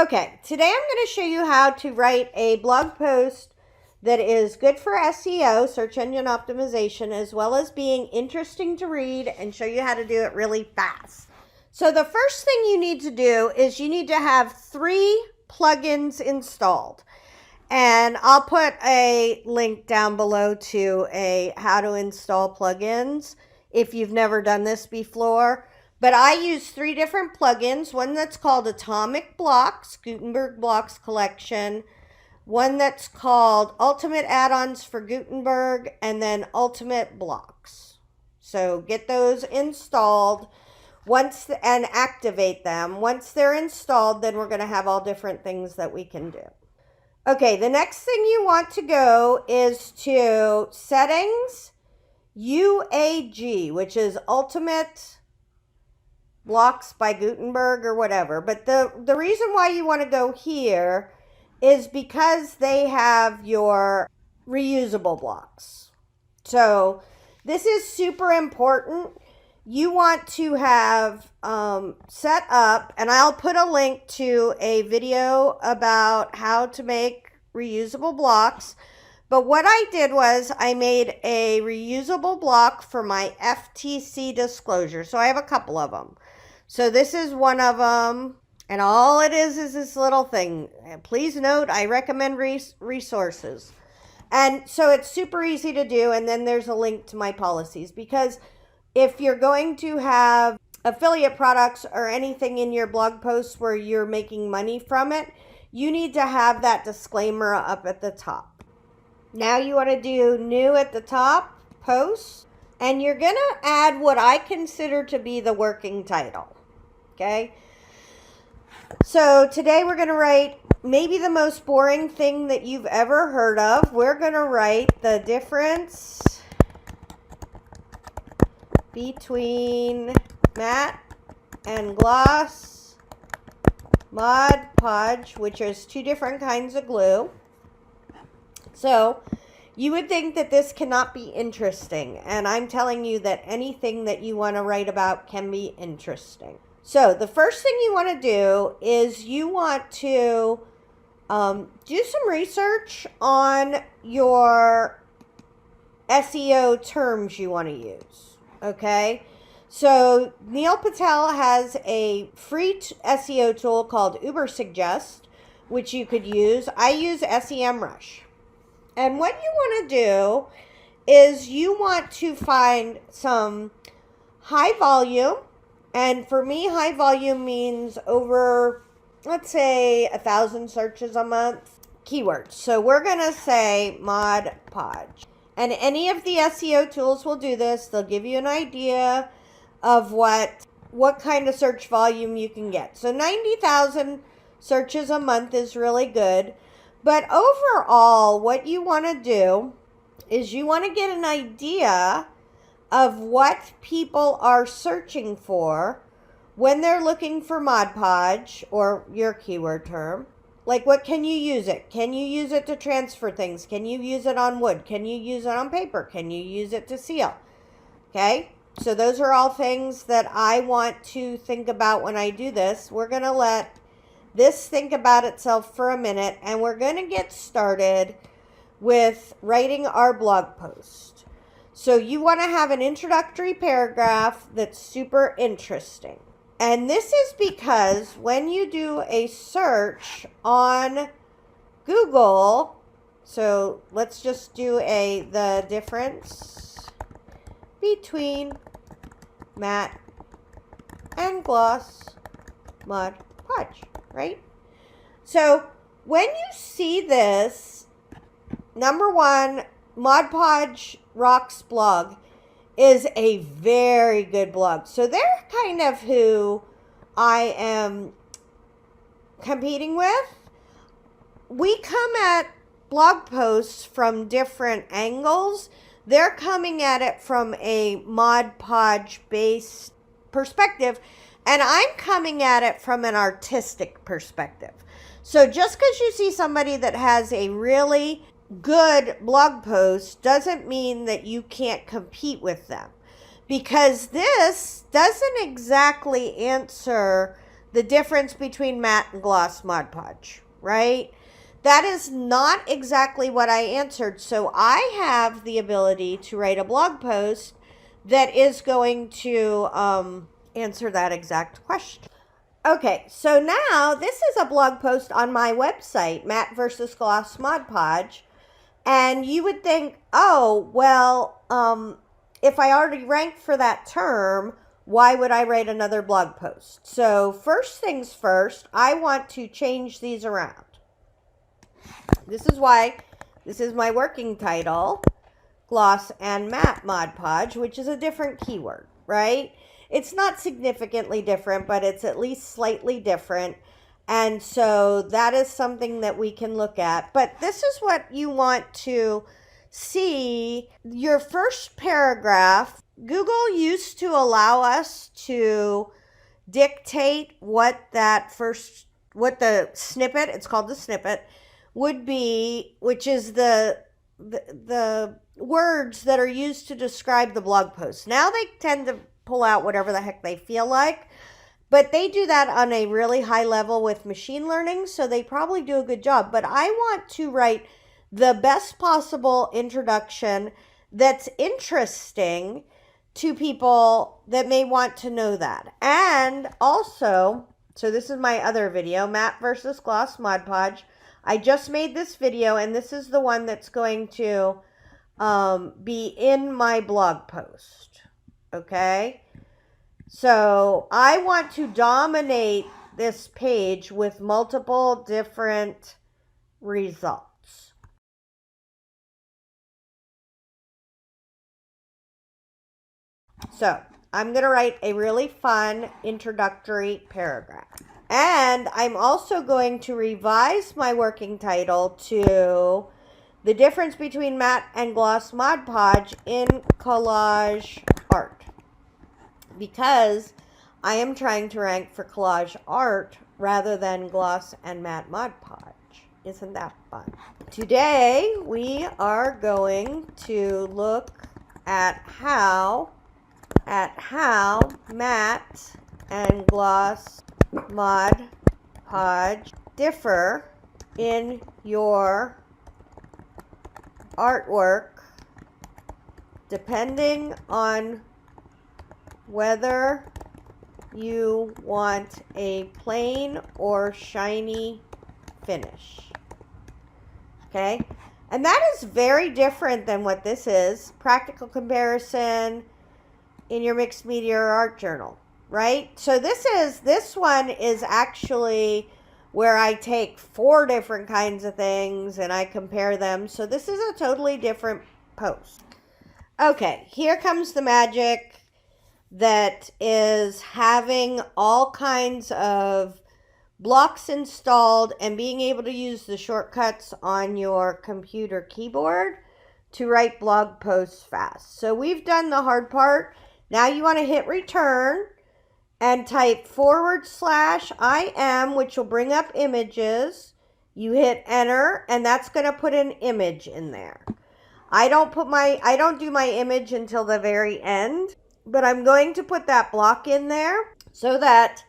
Okay, today I'm going to show you how to write a blog post that is good for SEO, search engine optimization, as well as being interesting to read, and show you how to do it really fast. So the first thing you need to do is you need to have 3 plugins installed. And I'll put a link down below to a how to install plugins if you've never done this before. But I use 3 different plugins. One that's called Atomic Blocks, Gutenberg Blocks Collection. One that's called Ultimate Add-ons for Gutenberg, and then Ultimate Blocks. So get those installed and activate them. Once they're installed, then we're going to have all different things that we can do. Okay, the next thing you want to go is to Settings, UAG, which is Ultimate Blocks by Gutenberg or whatever. But the reason why you want to go here is because they have your reusable blocks. So this is super important. You want to have set up, and I'll put a link to a video about how to make reusable blocks. But what I did was I made a reusable block for my FTC disclosure. So I have a couple of them. So this is one of them. And all it is this little thing. Please note, I recommend resources. And so it's super easy to do. And then there's a link to my policies, because if you're going to have affiliate products or anything in your blog posts where you're making money from it, you need to have that disclaimer up at the top. Now you want to do new at the top, posts, and you're going to add what I consider to be the working title. Okay? So today we're going to write maybe the most boring thing that you've ever heard of. We're going to write the difference between matte and gloss Mod Podge, which is 2 different kinds of glue. So you would think that this cannot be interesting, and I'm telling you that anything that you want to write about can be interesting. So the first thing you want to do is you want to do some research on your SEO terms you want to use. Okay, so Neil Patel has a free SEO tool called Ubersuggest, which you could use. I use SEMrush. And what you want to do is you want to find some high volume. And for me, high volume means over, let's say, 1,000 searches a month keywords. So we're going to say Mod Podge. And any of the SEO tools will do this. They'll give you an idea of what kind of search volume you can get. So 90,000 searches a month is really good. But overall, what you want to do is you want to get an idea of what people are searching for when they're looking for Mod Podge or your keyword term. Like, what can you use it? Can you use it to transfer things? Can you use it on wood? Can you use it on paper? Can you use it to seal? Okay, so those are all things that I want to think about when I do this. We're going to let this think about itself for a minute, and we're going to get started with writing our blog post. So you want to have an introductory paragraph that's super interesting. And this is because when you do a search on Google, so let's just do the difference between matte and gloss Mod Podge, right? So when you see this, number one, Mod Podge Rocks blog is a very good blog. So they're kind of who I am competing with. We come at blog posts from different angles. They're coming at it from a Mod Podge based perspective, and I'm coming at it from an artistic perspective. So just because you see somebody that has a really good blog post doesn't mean that you can't compete with them, because this doesn't exactly answer the difference between matte and gloss Mod Podge, right? That is not exactly what I answered. So I have the ability to write a blog post that is going to answer that exact question. Okay, so now this is a blog post on my website, Matte versus Gloss Mod Podge. And you would think, oh, well, if I already ranked for that term, why would I write another blog post? So first things first, I want to change these around. This is why this is my working title, Gloss and Matte Mod Podge, which is a different keyword, right? It's not significantly different, but it's at least slightly different. And so that is something that we can look at. But this is what you want to see. Your first paragraph, Google used to allow us to dictate what the snippet, it's called the snippet, would be, which is the words that are used to describe the blog post. Now they tend to pull out whatever the heck they feel like, but they do that on a really high level with machine learning, so they probably do a good job. But I want to write the best possible introduction that's interesting to people that may want to know that. And also, so this is my other video, Matte versus Gloss Mod Podge. I just made this video, and this is the one that's going to be in my blog post, okay? So I want to dominate this page with multiple different results. So I'm going to write a really fun introductory paragraph. And I'm also going to revise my working title to the difference between matte and gloss Mod Podge in collage art, because I am trying to rank for collage art rather than gloss and matte Mod Podge. Isn't that fun? Today we are going to look at how matte and gloss Mod Podge differ in your artwork depending on whether you want a plain or shiny finish. Okay? And that is very different than what this is. Practical comparison in your mixed media or art journal, right? So this one is actually where I take 4 different kinds of things and I compare them. So this is a totally different post. Okay, here comes the magic that is having all kinds of blocks installed and being able to use the shortcuts on your computer keyboard to write blog posts fast. So we've done the hard part. Now you want to hit return and type /IM, which will bring up images. You hit enter, and that's going to put an image in there. I don't do my image until the very end, but I'm going to put that block in there so that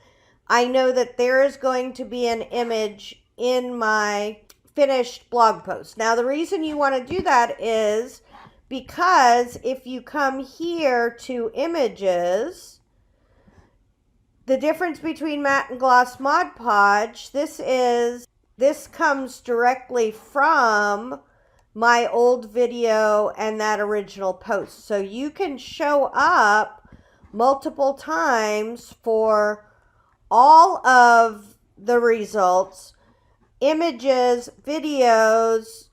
I know that there is going to be an image in my finished blog post. Now, the reason you want to do that is because if you come here to images, the difference between matte and gloss Mod Podge, this comes directly from my old video and that original post. So you can show up multiple times for all of the results, images, videos,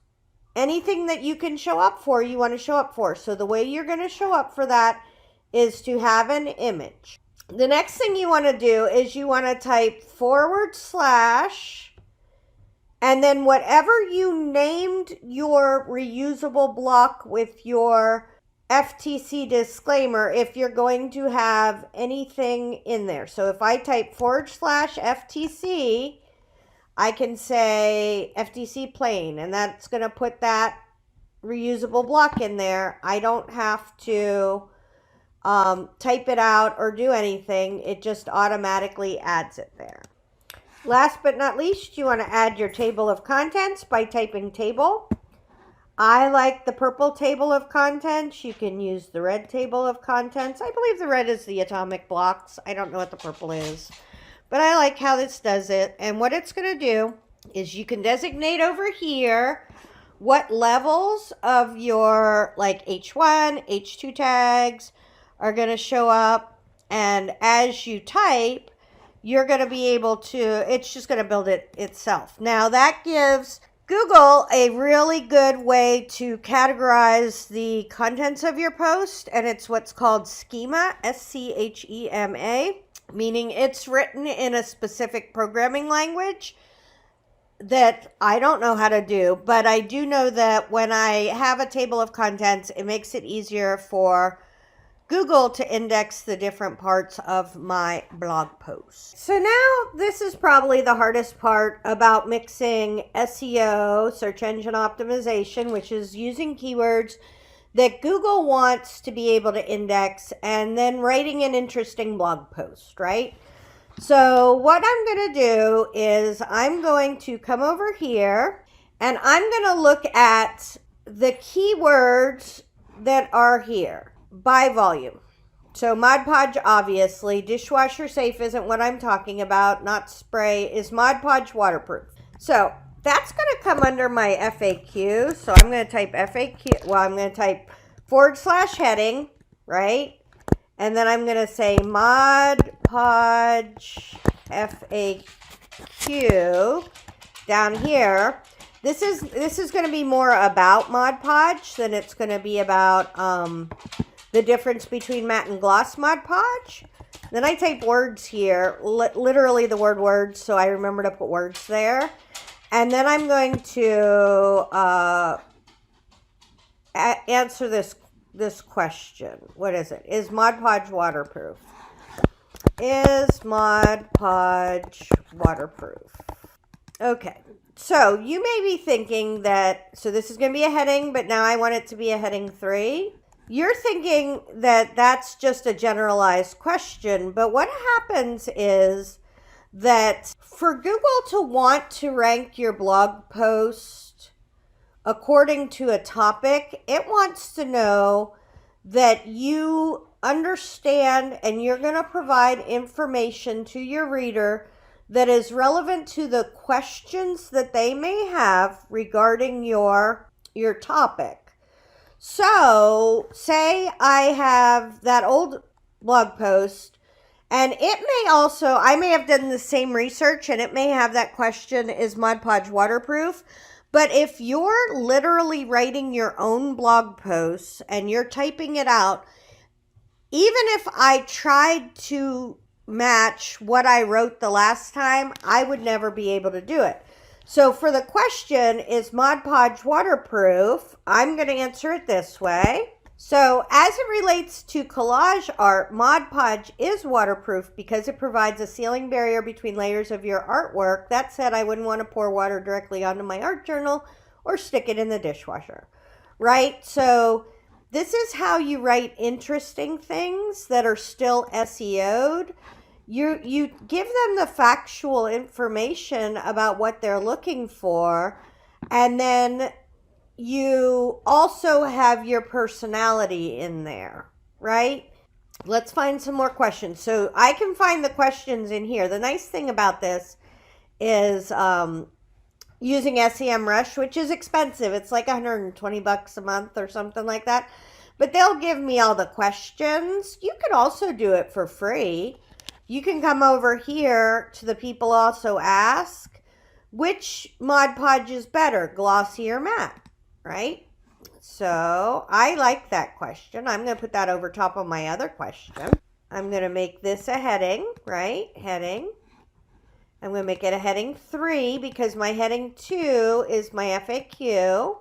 anything that you can show up for, you want to show up for. So the way you're going to show up for that is to have an image. The next thing you want to do is you want to type / and then whatever you named your reusable block with your FTC disclaimer, if you're going to have anything in there. So if I type /FTC, I can say FTC plain, and that's going to put that reusable block in there. I don't have to type it out or do anything. It just automatically adds it there. Last but not least, you want to add your table of contents by typing table. I like the purple table of contents. You can use the red table of contents. I believe the red is the atomic blocks. I don't know what the purple is, but I like how this does it. And what it's going to do is you can designate over here what levels of your like H1, H2 tags are going to show up. And as you type, you're going to be able to, it's just going to build it itself. Now that gives Google a really good way to categorize the contents of your post, and it's what's called schema, S-C-H-E-M-A, meaning it's written in a specific programming language that I don't know how to do, but I do know that when I have a table of contents, it makes it easier for Google to index the different parts of my blog post. So now this is probably the hardest part about mixing SEO, search engine optimization, which is using keywords that Google wants to be able to index, and then writing an interesting blog post, right? So what I'm going to do is I'm going to come over here and I'm going to look at the keywords that are here by volume. So Mod Podge, obviously. Dishwasher safe isn't what I'm talking about. Not spray. Is Mod Podge waterproof? So that's going to come under my FAQ. So I'm going to type FAQ. Well, I'm going to type / heading, right? And then I'm going to say Mod Podge FAQ down here. This is going to be more about Mod Podge than it's going to be about the difference between matte and gloss Mod Podge. Then I type words here, literally the word words, so I remember to put words there. And then I'm going to answer this question. What is it? Is Mod Podge waterproof? Is Mod Podge waterproof? Okay. So you may be thinking that, so this is going to be a heading, but now I want it to be a heading 3. You're thinking that that's just a generalized question, but what happens is that for Google to want to rank your blog post according to a topic, it wants to know that you understand and you're going to provide information to your reader that is relevant to the questions that they may have regarding your topic. So say I have that old blog post, and it may also, I may have done the same research and it may have that question, is Mod Podge waterproof? But if you're literally writing your own blog posts and you're typing it out, even if I tried to match what I wrote the last time, I would never be able to do it. So for the question, is Mod Podge waterproof? I'm going to answer it this way. So as it relates to collage art, Mod Podge is waterproof because it provides a sealing barrier between layers of your artwork. That said, I wouldn't want to pour water directly onto my art journal or stick it in the dishwasher, right? So this is how you write interesting things that are still SEO'd. You give them the factual information about what they're looking for, and then you also have your personality in there, right? Let's find some more questions. So I can find the questions in here. The nice thing about this is using SEMrush, which is expensive. It's like $120 a month or something like that. But they'll give me all the questions. You could also do it for free. You can come over here to the people also ask, which Mod Podge is better, glossy or matte, right? So I like that question. I'm going to put that over top of my other question. I'm going to make this a heading, right? Heading. I'm going to make it a heading 3 because my heading 2 is my FAQ.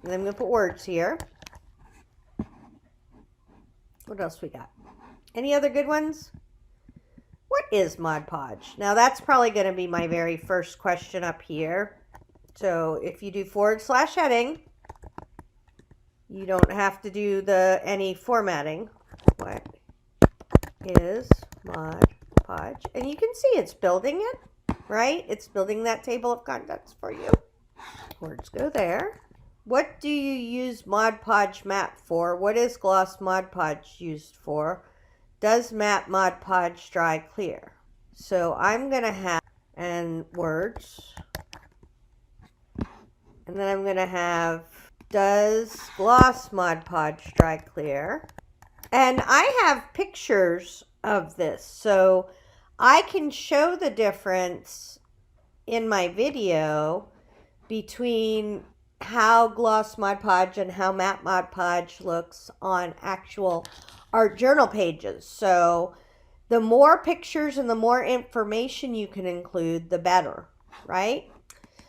And I'm going to put words here. What else we got? Any other good ones? What is Mod Podge? Now that's probably going to be my very first question up here. So if you do / heading, you don't have to do any formatting. what is Mod Podge? And you can see it's building it, right? It's building that table of contents for you. Words go there. What do you use Mod Podge map for? What is gloss Mod Podge used for? Does map Mod Podge dry clear? So I'm going to have, and words, and then I'm going to have, does gloss Mod Podge dry clear? And I have pictures of this, so I can show the difference in my video between how gloss Mod Podge and how map Mod Podge looks on actual art journal pages. So the more pictures and the more information you can include, the better, right?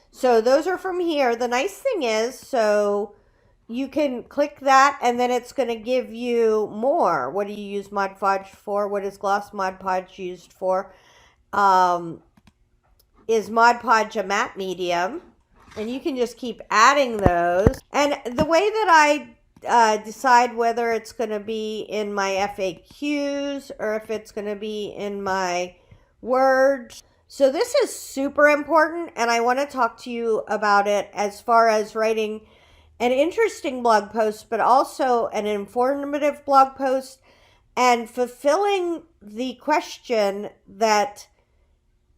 So those are from here. The nice thing is, so you can click that and then it's going to give you more. What do you use Mod Podge for? What is gloss Mod Podge used for? Is Mod Podge a matte medium? And you can just keep adding those. And the way that I decide whether it's going to be in my FAQs or if it's going to be in my words. So this is super important, and I want to talk to you about it as far as writing an interesting blog post, but also an informative blog post and fulfilling the question that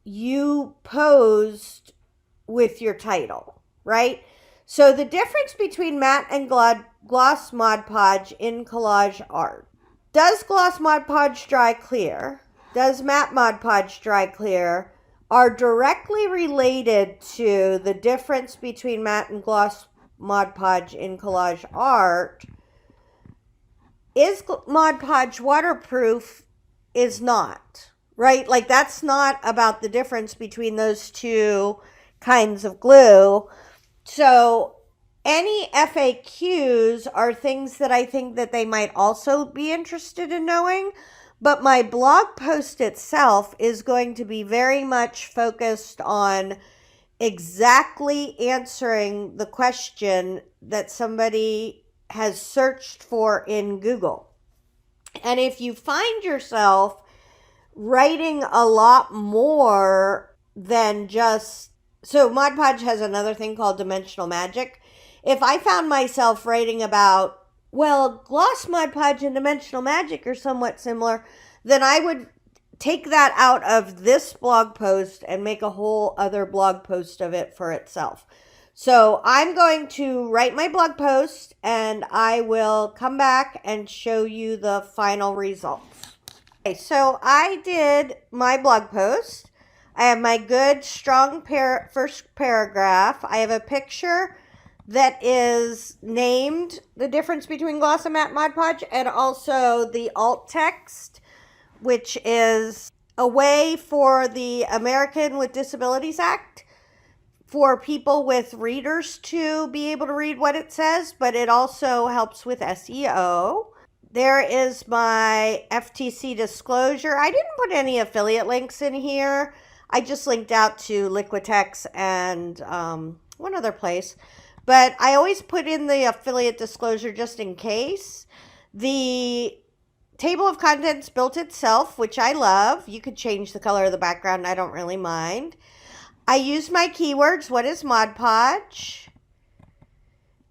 you posed with your title, right? So the difference between matte and gloss Mod Podge in collage art. Does gloss Mod Podge dry clear? Does matte Mod Podge dry clear? Are directly related to the difference between matte and gloss Mod Podge in collage art. Is Mod Podge waterproof? Is not, right? Like that's not about the difference between those two kinds of glue. So any FAQs are things that I think that they might also be interested in knowing, but my blog post itself is going to be very much focused on exactly answering the question that somebody has searched for in Google. And if you find yourself writing a lot more than just, so Mod Podge has another thing called dimensional magic. If I found myself writing about, well, gloss Mod Podge and dimensional magic are somewhat similar, then I would take that out of this blog post and make a whole other blog post of it for itself. So I'm going to write my blog post and I will come back and show you the final results. Okay, so I did my blog post. I have my good, strong first paragraph. I have a picture that is named the difference between gloss and matte Mod Podge, and also the alt text, which is a way for the American with Disabilities Act for people with readers to be able to read what it says, but it also helps with SEO. There is my FTC disclosure. I didn't put any affiliate links in here. I just linked out to Liquitex and one other place. But I always put in the affiliate disclosure just in case. The table of contents built itself, which I love. You could change the color of the background. I don't really mind. I used my keywords. What is Mod Podge?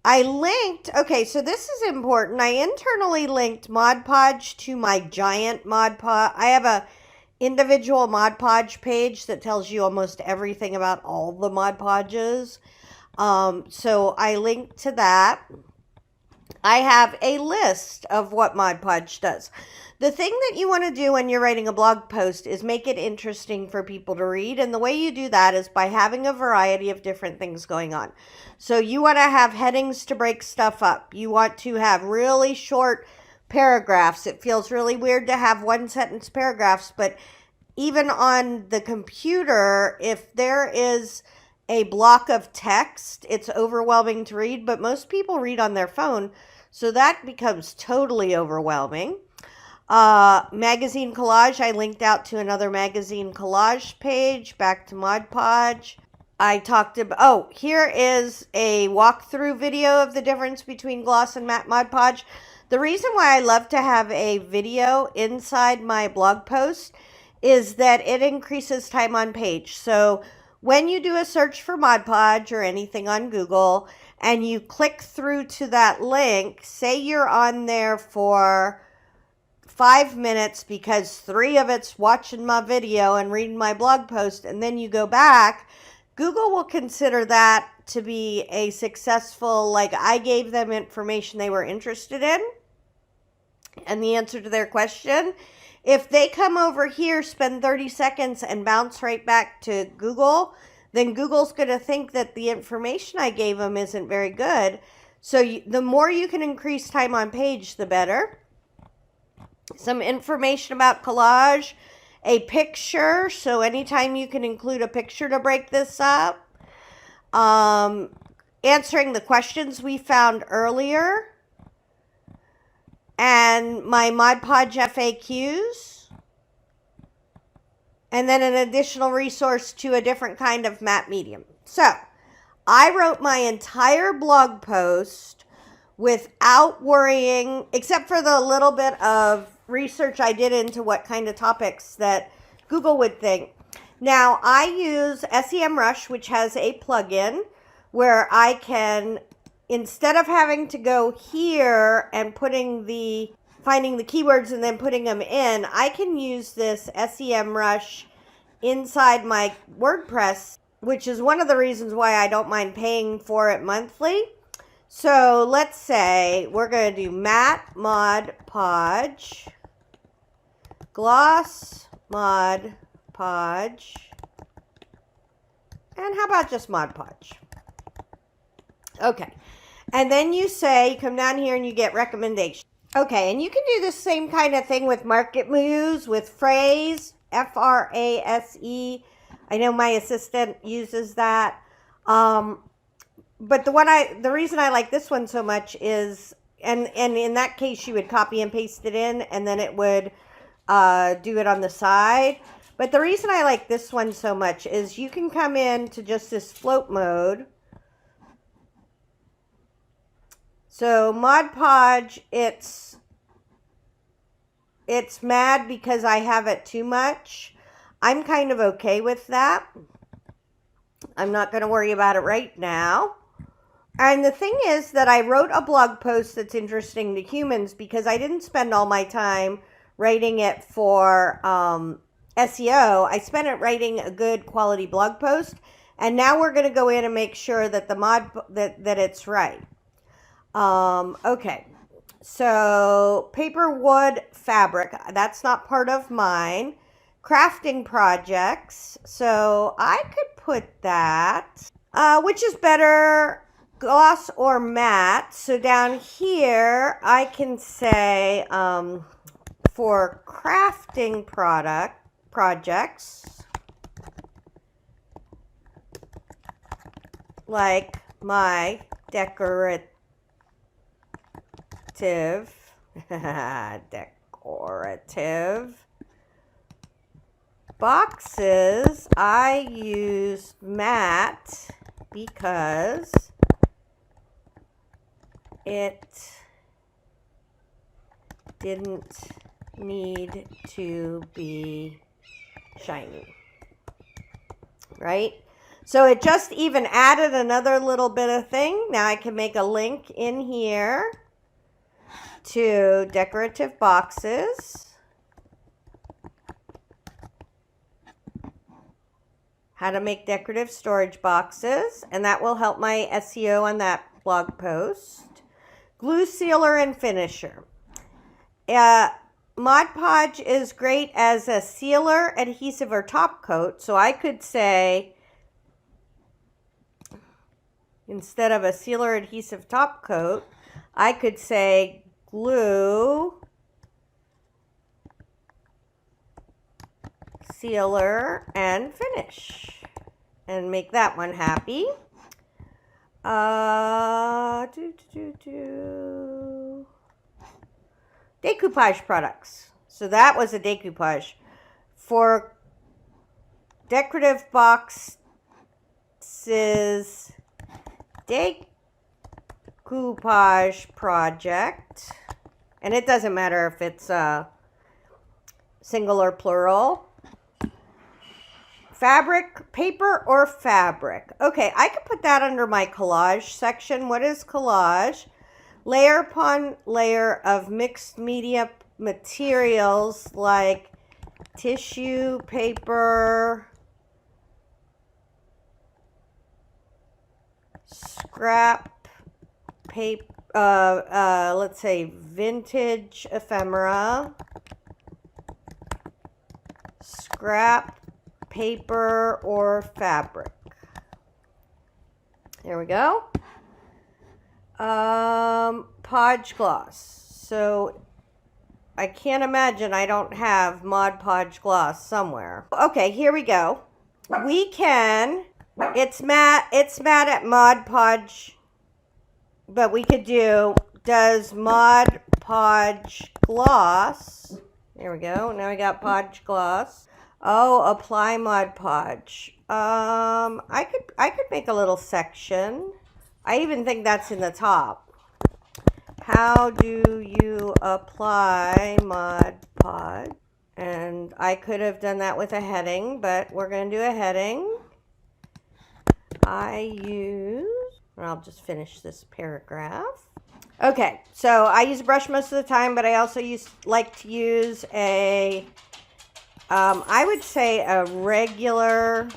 I linked, okay, so this is important. I internally linked Mod Podge to my giant Mod Podge. I have a individual Mod Podge page that tells you almost everything about all the Mod Podges. So I linked to that. I have a list of what Mod Podge does. The thing that you want to do when you're writing a blog post is make it interesting for people to read. And the way you do that is by having a variety of different things going on. So you want to have headings to break stuff up. You want to have really short paragraphs. It feels really weird to have one sentence paragraphs, but even on the computer, if there is a block of text, it's overwhelming to read, but most people read on their phone, so that becomes totally overwhelming. Magazine collage, I linked out to another magazine collage page, back to Mod Podge. I talked about, here is a walkthrough video of the difference between gloss and matte Mod Podge. The reason why I love to have a video inside my blog post is that it increases time on page. So when you do a search for Mod Podge or anything on Google and you click through to that link, say you're on there for 5 minutes because 3 of it's watching my video and reading my blog post, and then you go back, Google will consider that to be a successful, like I gave them information they were interested in and the answer to their question. If they come over here, spend 30 seconds and bounce right back to Google, then Google's going to think that the information I gave them isn't very good. So the more you can increase time on page, the better. Some information about collage, a picture. So anytime you can include a picture to break this up. Answering the questions we found earlier. And my Mod Podge FAQs. And then an additional resource to a different kind of map medium. So I wrote my entire blog post without worrying, except for the little bit of research I did into what kind of topics that Google would think. Now, I use SEMrush, which has a plugin where I can, instead of having to go here and finding the keywords and then putting them in, I can use this SEMrush inside my WordPress, which is one of the reasons why I don't mind paying for it monthly. So let's say we're going to do matte Mod Podge, gloss Mod Podge, and how about just Mod Podge? Okay, and then you come down here and you get recommendations. Okay, and you can do the same kind of thing with Market Moves, with Phrase, F-R-A-S-E. I know my assistant uses that. But the reason I like this one so much is, and in that case, you would copy and paste it in, and then it would do it on the side. But the reason I like this one so much is you can come in to just this float mode. So Mod Podge, it's mad because I have it too much. I'm kind of okay with that. I'm not going to worry about it right now. And the thing is that I wrote a blog post that's interesting to humans because I didn't spend all my time writing it for SEO. I spent it writing a good quality blog post. And now we're going to go in and make sure that that it's right. Okay. So paper, wood, fabric. That's not part of mine. Crafting projects. So I could put that. Which is better, gloss or matte? So down here, I can say for crafting projects, like my decorative boxes, I use matte because it didn't need to be shiny, right? So it just even added another little bit of thing. Now I can make a link in here to decorative boxes. How to make decorative storage boxes, and that will help my SEO on that blog post. Glue sealer and finisher. Mod Podge is great as a sealer, adhesive, or top coat. So I could say, instead of a sealer, adhesive, top coat, I could say glue, sealer, and finish. And make that one happy. Decoupage products. So that was a decoupage. For decorative boxes, decoupage project. And it doesn't matter if it's single or plural. Fabric, paper, or fabric. Okay, I could put that under my collage section. What is collage? Layer upon layer of mixed media materials like tissue, paper, scrap paper, let's say vintage ephemera, scrap paper, or fabric. There we go. Podge gloss. So I can't imagine I don't have Mod Podge gloss somewhere. Okay, here we go. We can, it's matte at Mod Podge, but we could do, does Mod Podge gloss. There we go. Now we got Podge gloss. Oh, apply Mod Podge. I could make a little section. I even think that's in the top. How do you apply Mod Podge? And I could have done that with a heading, but we're going to do a heading. I'll just finish this paragraph. Okay, so I use a brush most of the time, but I also like to use a, I would say a regular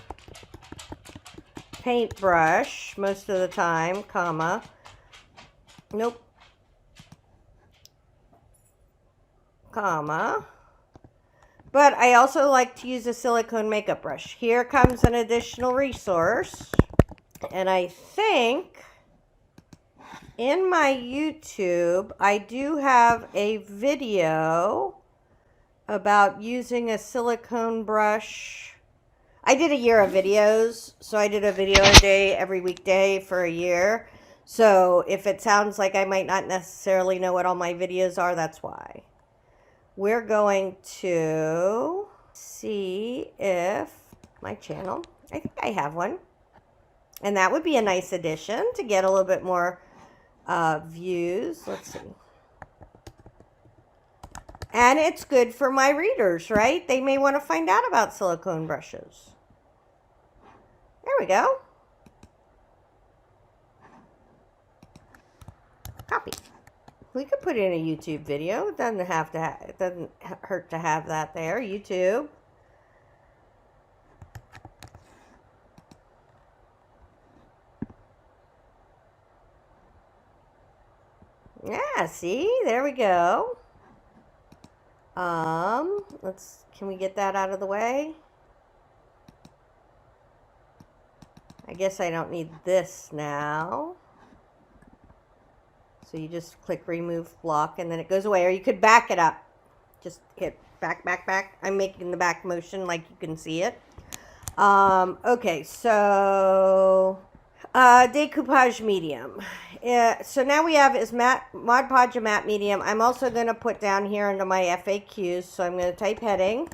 paintbrush most of the time, comma. Nope. Comma. But I also like to use a silicone makeup brush. Here comes an additional resource. And I think in my YouTube, I do have a video about using a silicone brush. I did a year of videos, so I did a video a day every weekday for a year. So if it sounds like I might not necessarily know what all my videos are, that's why. We're going to see if my channel, I think I have one. And that would be a nice addition to get a little bit more views. Let's see. And it's good for my readers, right? They may want to find out about silicone brushes. There we go. Copy. We could put in a YouTube video. It doesn't have to. It doesn't hurt to have that there. YouTube. Yeah. See, there we go. Can we get that out of the way? I guess I don't need this now. So you just click remove block and then it goes away, or you could back it up. Just hit back, back, back. I'm making the back motion like you can see it. Okay, so decoupage medium. So now we have is Mod Podge a matte medium. I'm also going to put down here under my FAQs. So I'm going to type heading.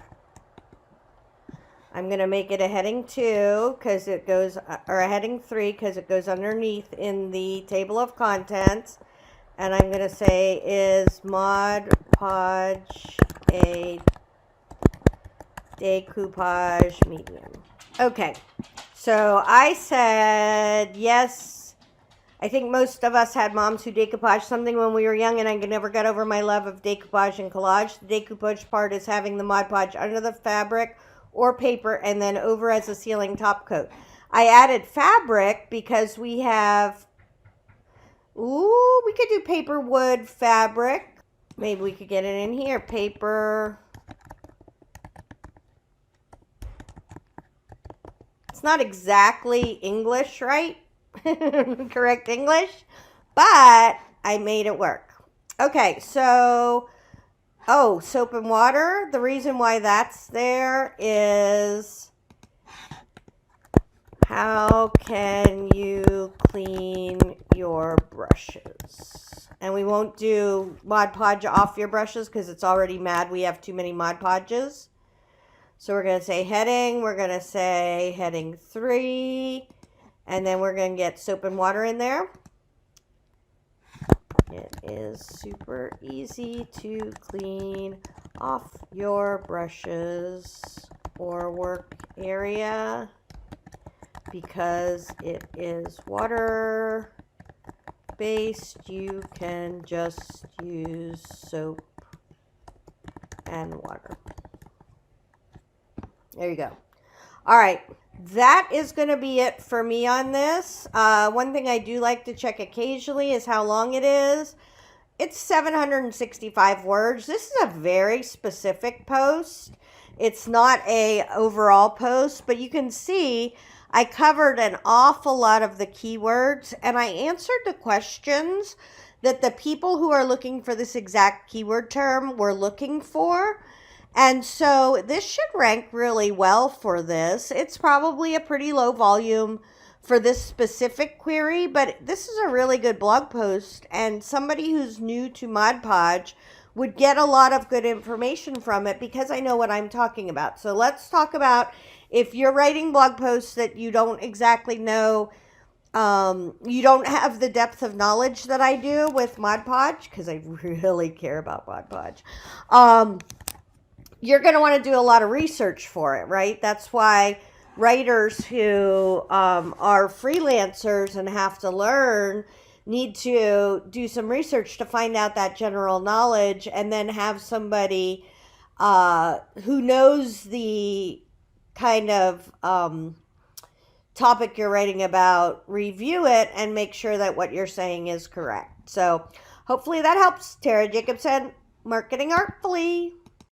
I'm going to make it a heading 2 because it goes, or a heading 3 because it goes underneath in the table of contents. And I'm going to say, is Mod Podge a decoupage medium? Okay, so I said yes. I think most of us had moms who decoupaged something when we were young, and I never got over my love of decoupage and collage. The decoupage part is having the Mod Podge under the fabric or paper and then over as a sealing top coat. I added fabric because we have, ooh, we could do paper, wood, fabric. Maybe we could get it in here. Paper. It's not exactly English, right? Correct English, but I made it work. Okay, so, oh, soap and water. The reason why that's there is how can you clean your brushes? And we won't do Mod Podge off your brushes because it's already mad. We have too many Mod Podges. So we're going to say heading. We're going to say heading 3. And then we're going to get soap and water in there. It is super easy to clean off your brushes or work area because it is water based. You can just use soap and water. There you go. All right. That is going to be it for me on this. One thing I do like to check occasionally is how long it is. It's 765 words. This is a very specific post. It's not a overall post, but you can see I covered an awful lot of the keywords and I answered the questions that the people who are looking for this exact keyword term were looking for. And so this should rank really well for this. It's probably a pretty low volume for this specific query, but this is a really good blog post, and somebody who's new to Mod Podge would get a lot of good information from it because I know what I'm talking about. So let's talk about if you're writing blog posts that you don't exactly know, you don't have the depth of knowledge that I do with Mod Podge, because I really care about Mod Podge. You're going to want to do a lot of research for it, right? That's why writers who are freelancers and have to learn need to do some research to find out that general knowledge, and then have somebody who knows the kind of topic you're writing about review it and make sure that what you're saying is correct. So hopefully that helps. Tara Jacobson, Marketing Artfully.